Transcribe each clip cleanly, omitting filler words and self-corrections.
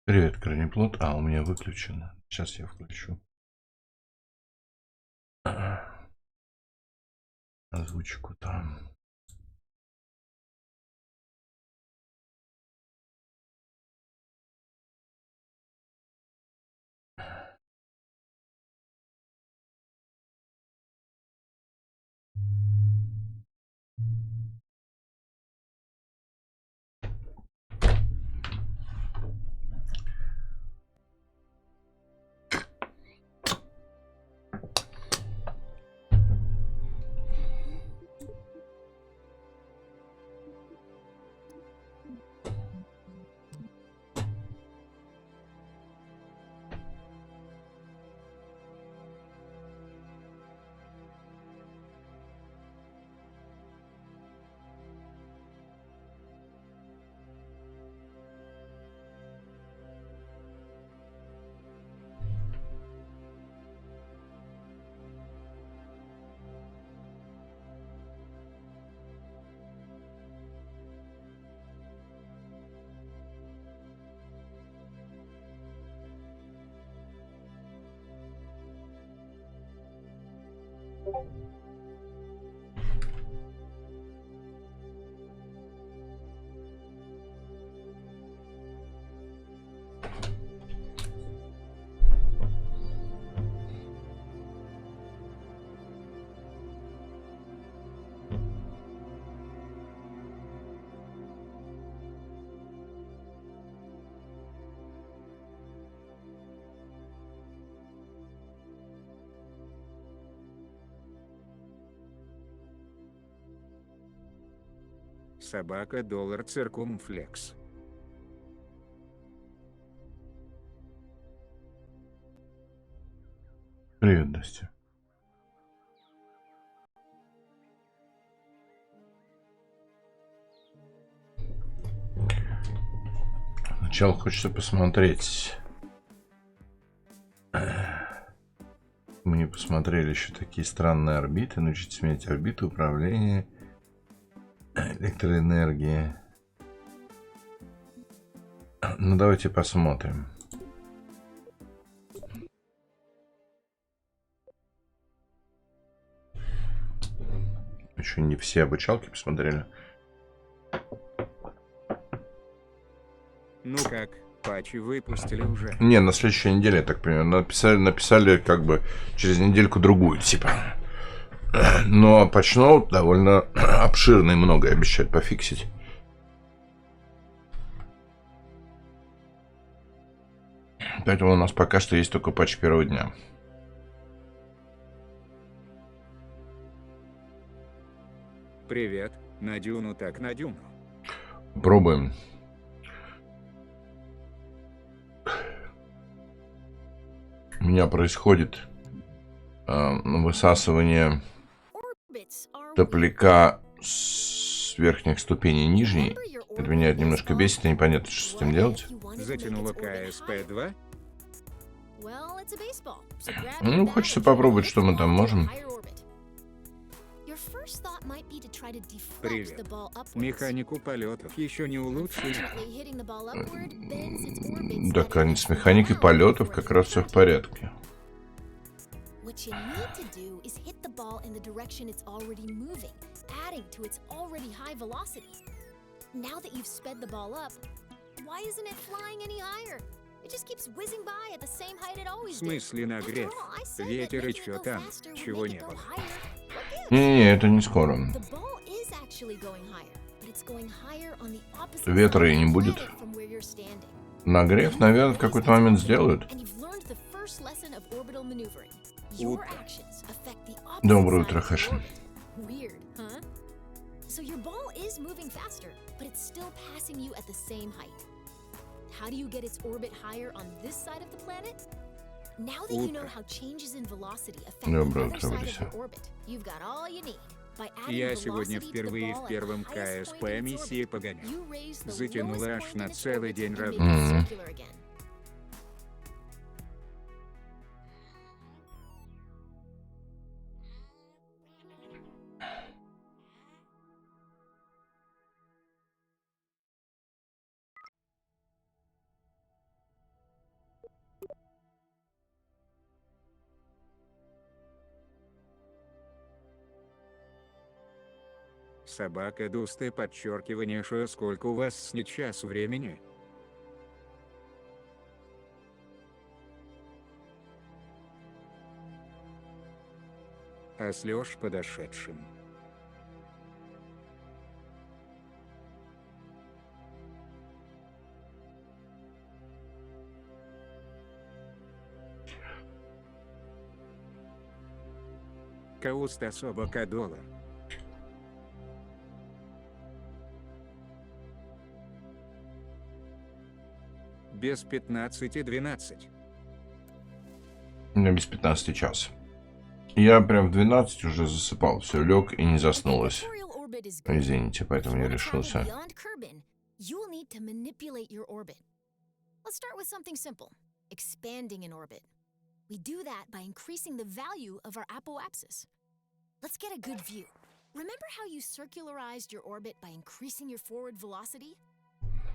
Привет, корнеплод. У меня выключено. Сейчас я включу. Озвучку там. Собака доллар циркумфлекс. Привет, Настя. Сначала хочется посмотреть. Мы не посмотрели еще такие странные орбиты. Научиться сменять орбиту, управление, электроэнергии. Ну, давайте посмотрим. Еще не все обучалки посмотрели. Ну как, патчи выпустили уже? Не, на следующей неделе, я так понимаю. Написали как бы через недельку-другую, типа. Но патчноут довольно обширный, многое обещают пофиксить. Поэтому у нас пока что есть только патч первого дня. Привет, на Дюну так на Дюну. Пробуем. У меня происходит высасывание топляка с верхних ступеней нижней. Это меня немножко бесит, и непонятно, что с этим делать. Затянула KSP2? Ну, хочется попробовать, что мы там можем. Привет. Механику полетов еще не улучшили. Да, с механикой полетов как раз все в порядке. What you need to do is hit the ball in the direction it's already moving, adding to its already high velocity. Now that you've sped the ball up, why isn't it flying any higher? It just keeps whizzing by at the same height it В always did. смысле нагрев? Ветер и чё там? Чего не было? Не-не, это не скоро. The ball is actually going higher, but it's going higher on the opposite Ветра и side не of the будет. planet from where you're standing. Нагрев, наверное, в какой-то момент сделают. And you've learned the first lesson of orbital maneuvering. Your actions affect the opposite Доброе side утро, of the Хэшин. orbit. Weird, huh? So your ball is moving faster, but it's still passing you at the same height. How do you get its orbit higher on this side of the planet? Now that you know how changes in velocity affect the Доброе other утро, side of Валерия. your orbit, you've got all you need. By adding Я сегодня velocity to the впервые ball в at the первом highest point КСП in its миссии orbit, погонял. you raise the Затянула lowest аж point на in its целый orbit день and make it рождения. circular again. Собака Дусты подчеркивание шо сколько у вас сейчас времени? А с Лёш подошедшим. Кауста собака доллар. Без 15:12. У меня без 15 час. Я прям в 12 уже засыпал. Все, лег и не заснулось. Извините, поэтому не решился. You will need to manipulate your orbit. Let's start with something simple, expanding an orbit. We do that by increasing the value of our apoapsis. Let's get a good view. Remember how you circularized your orbit by increasing your forward velocity?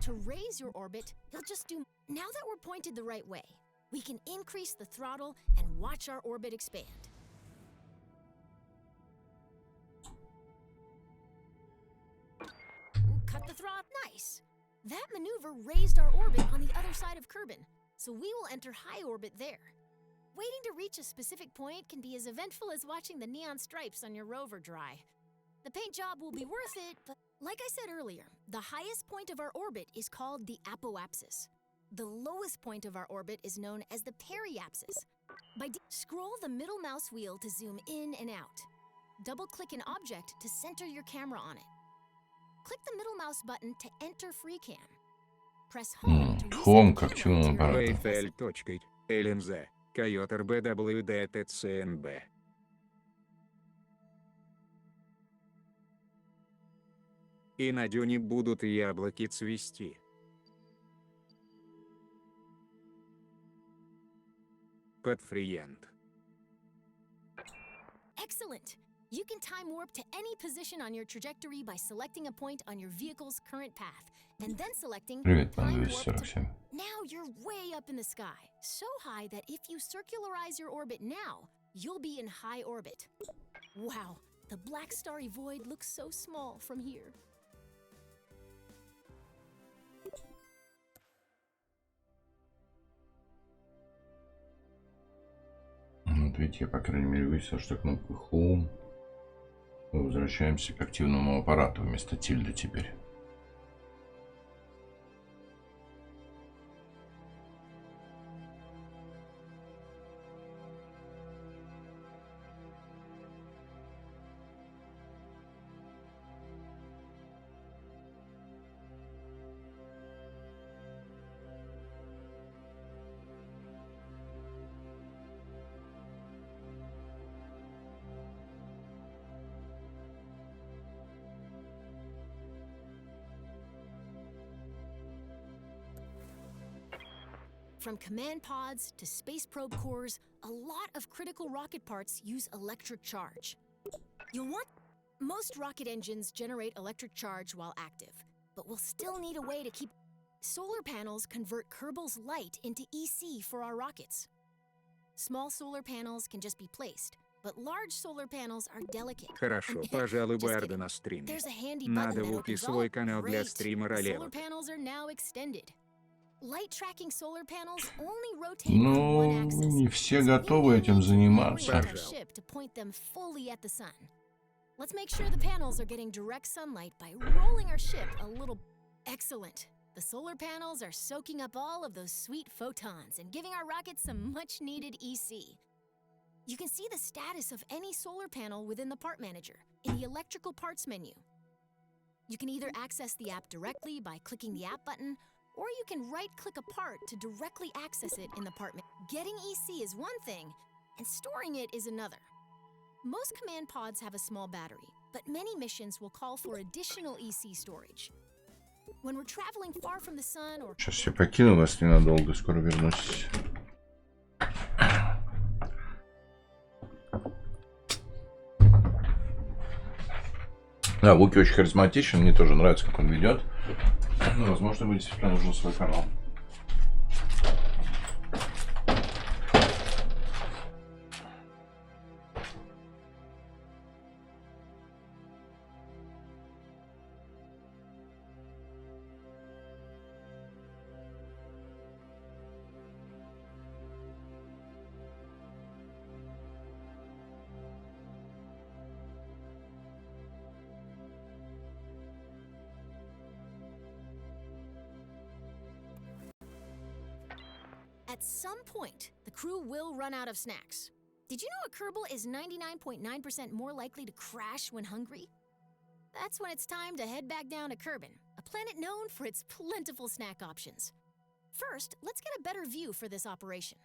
To raise your orbit, you'll just do... Now that we're pointed the right way, we can increase the throttle and watch our orbit expand. Ooh, cut the throttle. Nice. That maneuver raised our orbit on the other side of Kerbin, so we will enter high orbit there. Waiting to reach a specific point can be as eventful as watching the neon stripes on your rover dry. The paint job will be worth it, but like I said earlier, the highest point of our orbit is called the apoapsis. The lowest point of our orbit is known as the periapsis. Scroll the middle mouse wheel to zoom in and out. Double-click an object to center your camera on it. Click the middle mouse button to enter FreeCam. Press home to reset Home the как camera чему to аппарата. Вейфель точкой. ЛНЗ. Койотер БВДТЦНБ. И на Дюне будут яблоки цвести. Подфриент. Excellent! You can time warp to any position on your trajectory by selecting a point on your vehicle's current path, and then selecting Привет, time пан warp to... 247. Now you're way up in the sky, so high that if you circularize your orbit now, you'll be in high orbit. Wow, the black starry void looks so small from here. Вот видите, я, по крайней мере, высветил, что кнопка Home. Мы возвращаемся к активному аппарату вместо тильды теперь. From command pods to space probe cores, a lot of critical rocket parts use electric charge. You'll want... Most rocket engines generate electric charge while active, but we'll still need a way to keep... Solar panels convert Kerbal's light into EC for our rockets. Small solar panels can just be placed, but large solar panels are delicate. Хорошо, пожалуй, Just Барда kidding. на стриме. There's a handy Надо button that вупи opens свой all... канал для Great. стрима The solar ролевок. panels are now extended. Light tracking solar panels only rotate on one Ну, axis. не все So we готовы may этим need to заниматься. reorient our ship to point them fully at the sun. Let's make sure the panels are getting direct sunlight by rolling our ship a little. Excellent. The solar panels are soaking up all of those sweet photons and giving our rockets some much-needed EC. You can see the status of any solar panel within the part manager in the electrical parts menu. You can either access the app directly by clicking the app button, or you can right-click a part to directly access it in the part menu. Getting EC is one thing, and storing it is another. Most command pods have a small battery, but many missions will call for additional EC storage. When we're traveling far from the sun or... Сейчас я покину вас ненадолго, скоро вернусь. Да, Вуки очень харизматичен, мне тоже нравится, как он ведет. Ну, возможно, ему действительно нужен свой канал. At some point, the crew will run out of snacks. Did you know a Kerbal is 99.9% more likely to crash when hungry? That's when it's time to head back down to Kerbin, a planet known for its plentiful snack options. First, let's get a better view for this operation.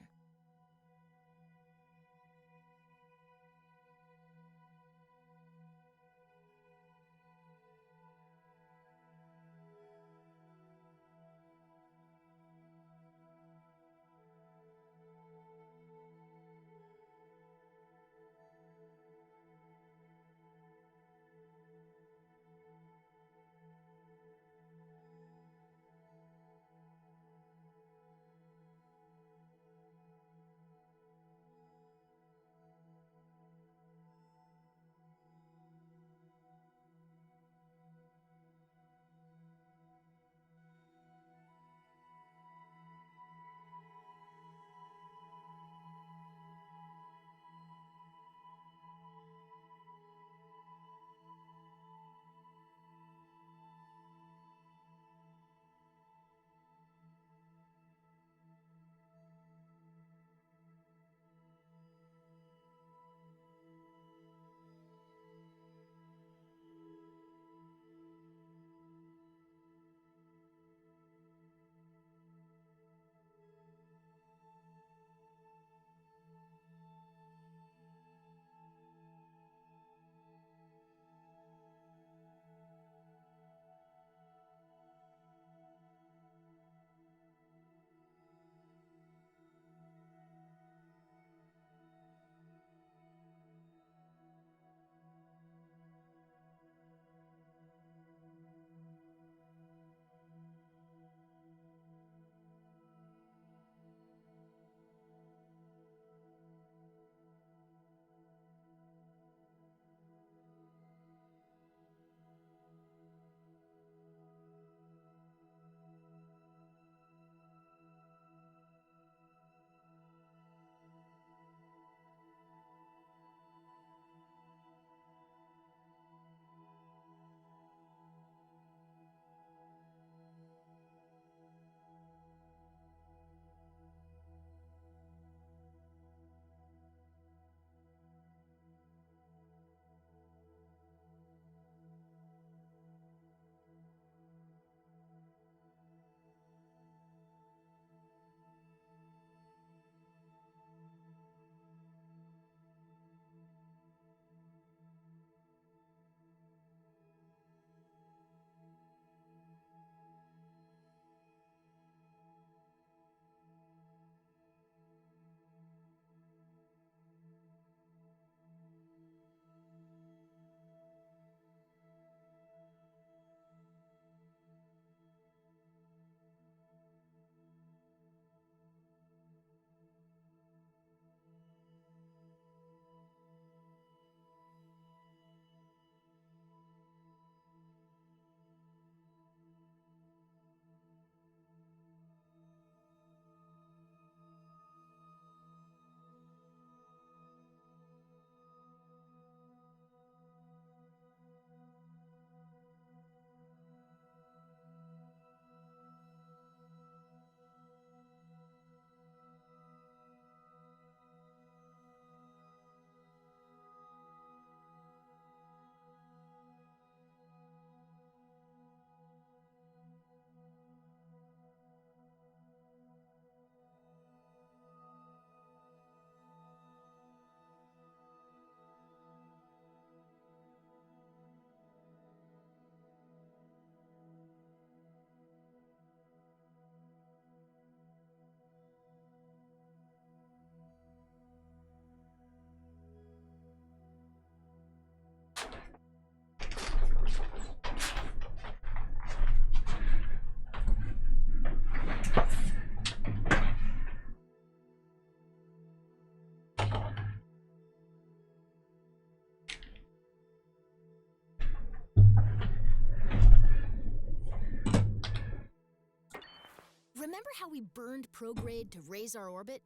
Remember how we burned prograde to raise our orbit?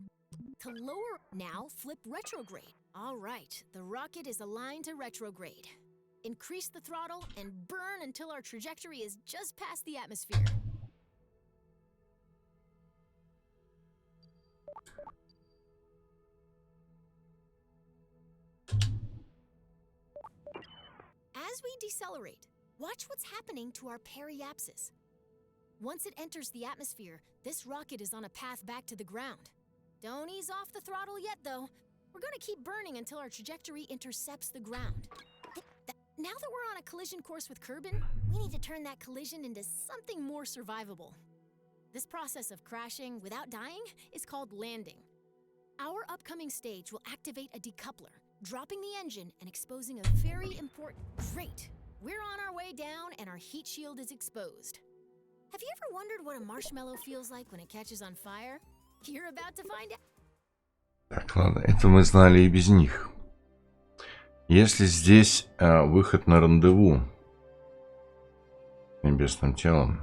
To lower, now flip retrograde. All right, the rocket is aligned to retrograde. Increase the throttle and burn until our trajectory is just past the atmosphere. As we decelerate, watch what's happening to our periapsis. Once it enters the atmosphere, this rocket is on a path back to the ground. Don't ease off the throttle yet, though. We're gonna keep burning until our trajectory intercepts the ground. Now that we're on a collision course with Kerbin, we need to turn that collision into something more survivable. This process of crashing without dying is called landing. Our upcoming stage will activate a decoupler, dropping the engine and exposing a very important... Great! We're on our way down and our heat shield is exposed. Have you ever wondered what a marshmallow feels like when it catches on fire? You're about to find out. Так, ладно, это мы знали и без них. Если здесь выход на рандеву с небесным телом,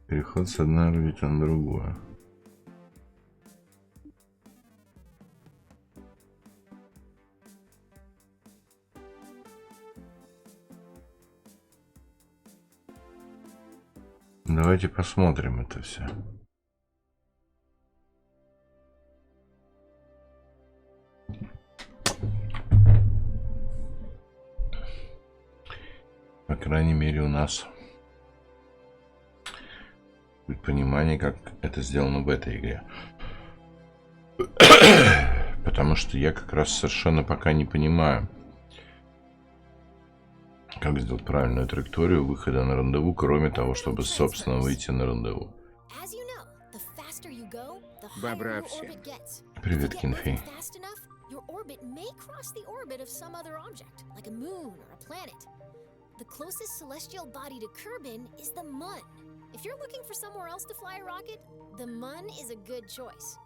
переход с одной орбиты на другую. Давайте посмотрим это все. По крайней мере, у нас будет понимание, как это сделано в этой игре. Потому что я как раз совершенно пока не понимаю, как сделать правильную траекторию выхода на рандеву, кроме того, чтобы, собственно, выйти на рандеву. Бобра всем. Привет, Кинфи. Your orbit may cross the orbit of some other object, like a moon or a planet. The closest celestial body to Kerbin is the Mun. If you're looking for somewhere else to fly a rocket, the Mun is a good choice.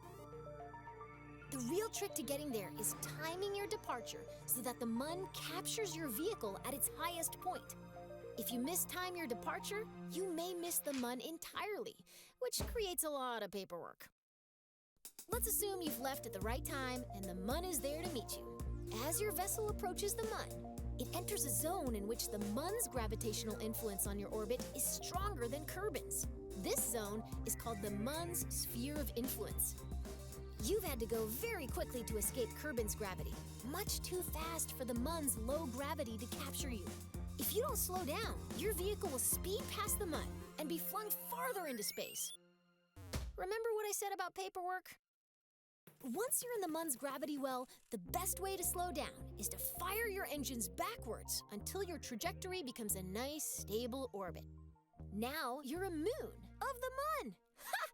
The real trick to getting there is timing your departure so that the Mun captures your vehicle at its highest point. If you mistime your departure, you may miss the Mun entirely, which creates a lot of paperwork. Let's assume you've left at the right time and the Mun is there to meet you. As your vessel approaches the Mun, it enters a zone in which the Mun's gravitational influence on your orbit is stronger than Kerbin's. This zone is called the Mun's sphere of influence. You've had to go very quickly to escape Kerbin's gravity, much too fast for the Mun's low gravity to capture you. If you don't slow down, your vehicle will speed past the Mun and be flung farther into space. Remember what I said about paperwork? Once you're in the Mun's gravity well, the best way to slow down is to fire your engines backwards until your trajectory becomes a nice, stable orbit. Now you're a moon of the Mun! Ha!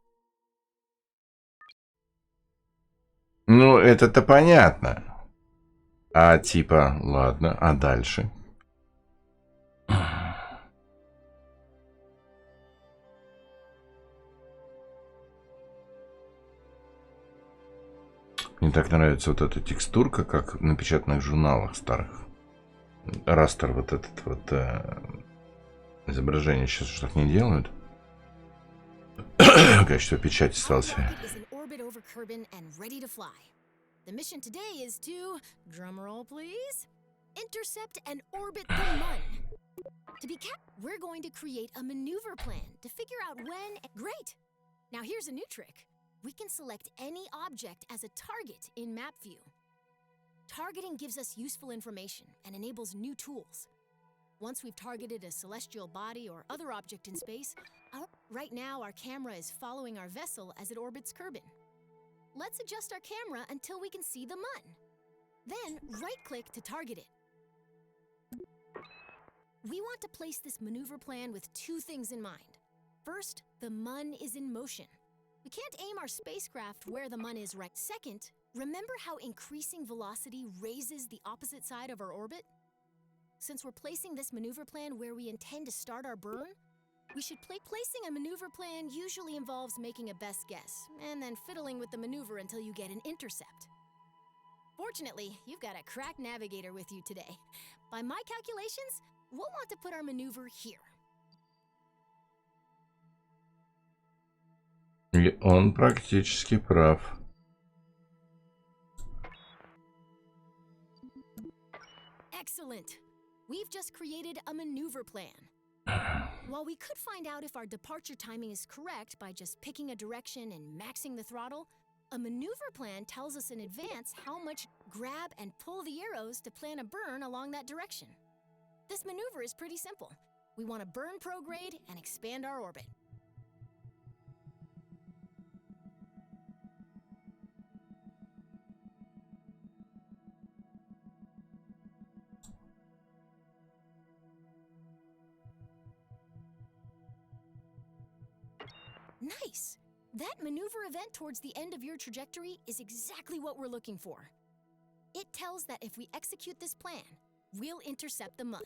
Ну, это-то понятно. А типа, ладно, а дальше? Мне так нравится вот эта текстурка, как в напечатанных журналах старых. Растер вот этот вот изображение сейчас что так не делают. Качество печати остался. The mission today is to, drumroll please, intercept and orbit the Mun. To be we're going to create a maneuver plan to figure out when. Great! Now here's a new trick. We can select any object as a target in map view. Targeting gives us useful information and enables new tools. Once we've targeted a celestial body or other object in space, right now our camera is following our vessel as it orbits Kerbin. Let's adjust our camera until we can see the Mun. Then right-click to target it. We want to place this maneuver plan with two things in mind. First, the Mun is in motion. We can't aim our spacecraft where the Mun is right. Second, remember how increasing velocity raises the opposite side of our orbit? Since we're placing this maneuver plan where we intend to start our burn, we should placing a maneuver plan usually involves making a best guess, and then fiddling with the maneuver until you get an intercept. Fortunately, you've got a crack navigator with you today. By my calculations, we'll want to put our maneuver here. И он практически прав. Excellent. We've just created a maneuver plan. While we could find out if our departure timing is correct by just picking a direction and maxing the throttle, a maneuver plan tells us in advance how much grab and pull the arrows to plan a burn along that direction. This maneuver is pretty simple. We want to burn prograde and expand our orbit. Nice! That maneuver event towards the end of your trajectory is exactly what we're looking for. It tells that if we execute this plan, we'll intercept the mun.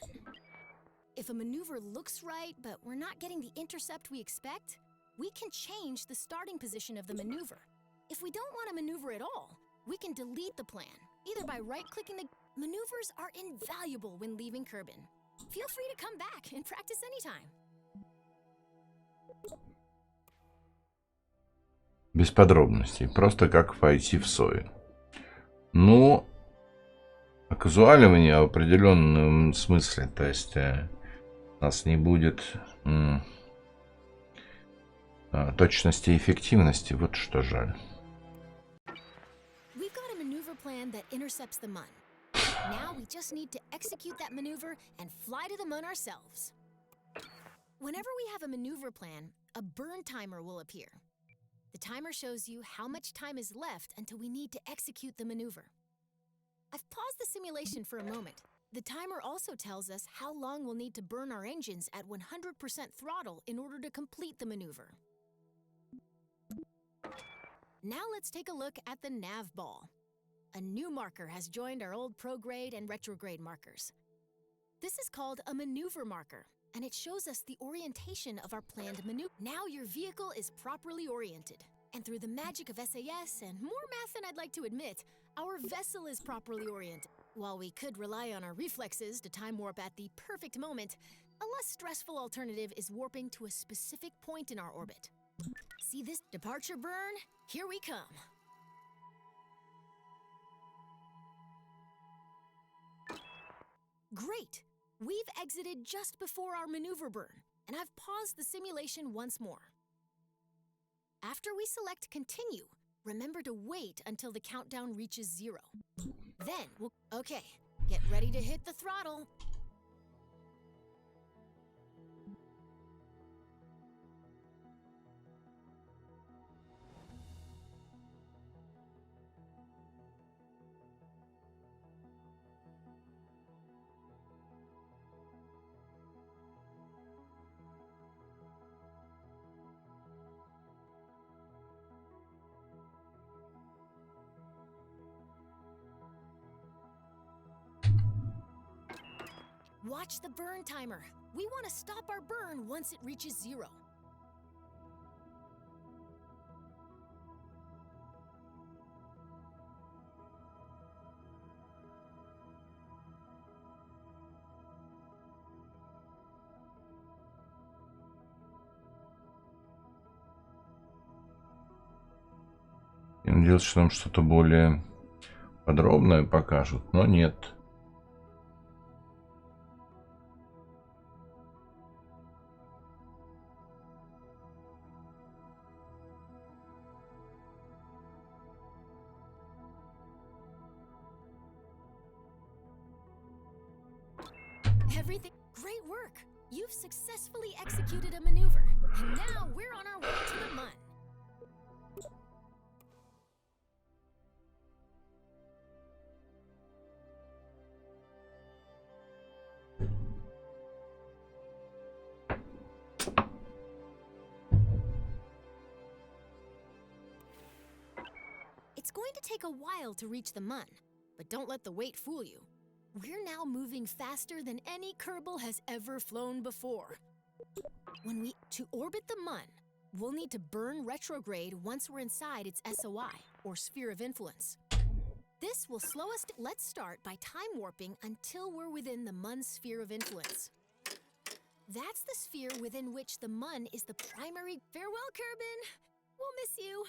If a maneuver looks right, but we're not getting the intercept we expect, we can change the starting position of the maneuver. If we don't want a maneuver at all, we can delete the plan, either by right-clicking the... Maneuvers are invaluable when leaving Kerbin. Feel free to come back and practice anytime. Без подробностей. Просто как войти в сой. Ну, оказуаливание в определенном смысле. То есть у нас не будет точности и эффективности. Вот что жаль. We've got a maneuver plan that intercepts the mun. Now we just need to execute that maneuver and fly to the mun ourselves. Whenever we have a maneuver plan, a burn timer will appear. The timer shows you how much time is left until we need to execute the maneuver. I've paused the simulation for a moment. The timer also tells us how long we'll need to burn our engines at 100% throttle in order to complete the maneuver. Now let's take a look at the nav ball. A new marker has joined our old prograde and retrograde markers. This is called a maneuver marker, and it shows us the orientation of our planned maneuver. Now your vehicle is properly oriented, and through the magic of SAS and more math than I'd like to admit, our vessel is properly oriented. While we could rely on our reflexes to time warp at the perfect moment, a less stressful alternative is warping to a specific point in our orbit. See this departure burn? Here we come. Great! We've exited just before our maneuver burn, and I've paused the simulation once more. After we select Continue, remember to wait until the countdown reaches 0. Then we'll... Okay, get ready to hit the throttle. Watch the burn timer. We want to stop our burn once it reaches 0. Я надеялся, что нам что-то более подробное покажут, но нет. Everything... Great work! You've successfully executed a maneuver, and now we're on our way to the mun. It's going to take a while to reach the mun, but don't let the wait fool you. We're now moving faster than any Kerbal has ever flown before. To orbit the mun, we'll need to burn retrograde once we're inside its SOI, or sphere of influence. This will slow us. Let's start by time warping until we're within the mun's sphere of influence. That's the sphere within which the mun is the primary... Farewell, Kerbin! We'll miss you.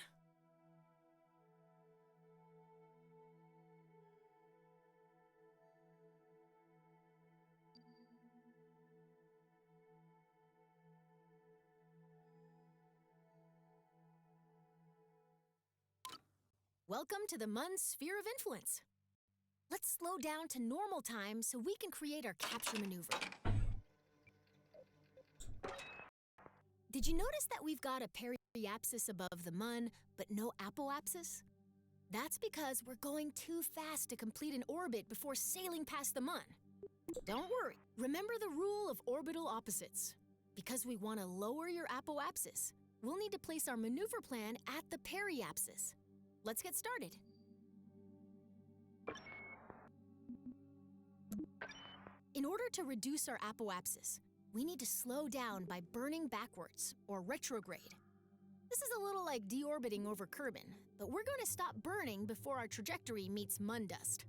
Welcome to the Mun's sphere of influence. Let's slow down to normal time so we can create our capture maneuver. Did you notice that we've got a periapsis above the Mun, but no apoapsis? That's because we're going too fast to complete an orbit before sailing past the Mun. Don't worry, remember the rule of orbital opposites. Because we want to lower your apoapsis, we'll need to place our maneuver plan at the periapsis. Let's get started. In order to reduce our apoapsis, we need to slow down by burning backwards, or retrograde. This is a little like deorbiting over Kerbin, but we're going to stop burning before our trajectory meets Mun dust.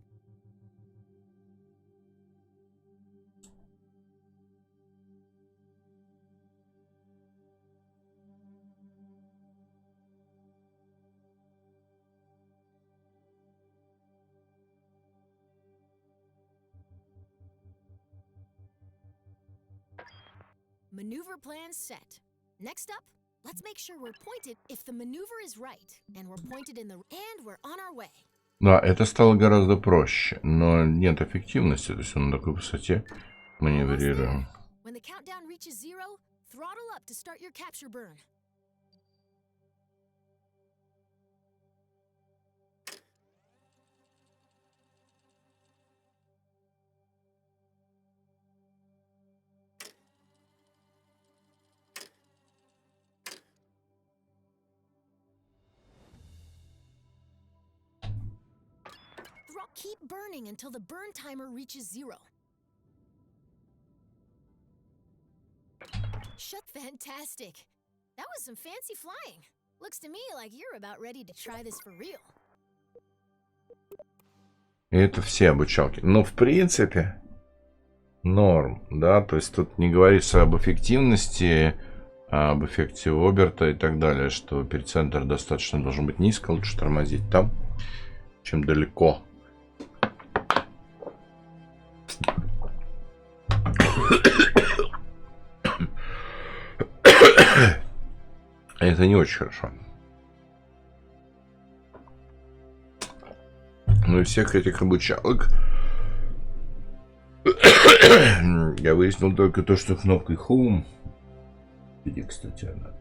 Maneuver plan set. Next up, let's make sure we're pointed if the maneuver is right, and we're pointed in the... and we're on our way. Да, это стало гораздо проще, но нет эффективности, то есть он на такой высоте маневрируем. When the countdown reaches 0, throttle up to start your capture burn. Keep burning until the burn timer reaches 0. Shut, fantastic. That was some fancy flying. Looks to me like you're about ready to try this for real. Это все обучалки. Но в принципе норм, да, то есть тут не говорится об эффективности, об эффекте Оберта и так далее, что перицентр достаточно должен быть низко, лучше тормозить там, чем далеко. Это не очень хорошо. Ну и всех этих обучалок я выяснил только то, что кнопкой Home, где, кстати, она,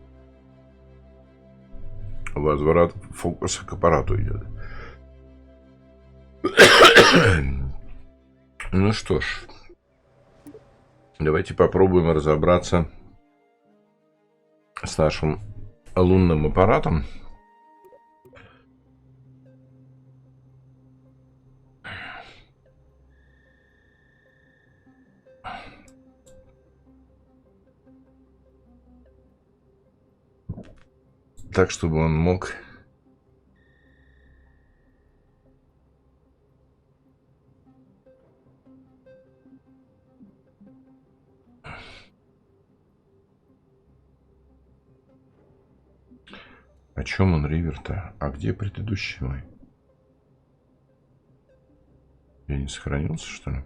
возврат фокуса к аппарату идет. Ну что ж, давайте попробуем разобраться с нашим лунным аппаратом. Так, чтобы он мог О чем он, ривер-то? А где предыдущий мой? Я не сохранился, что ли?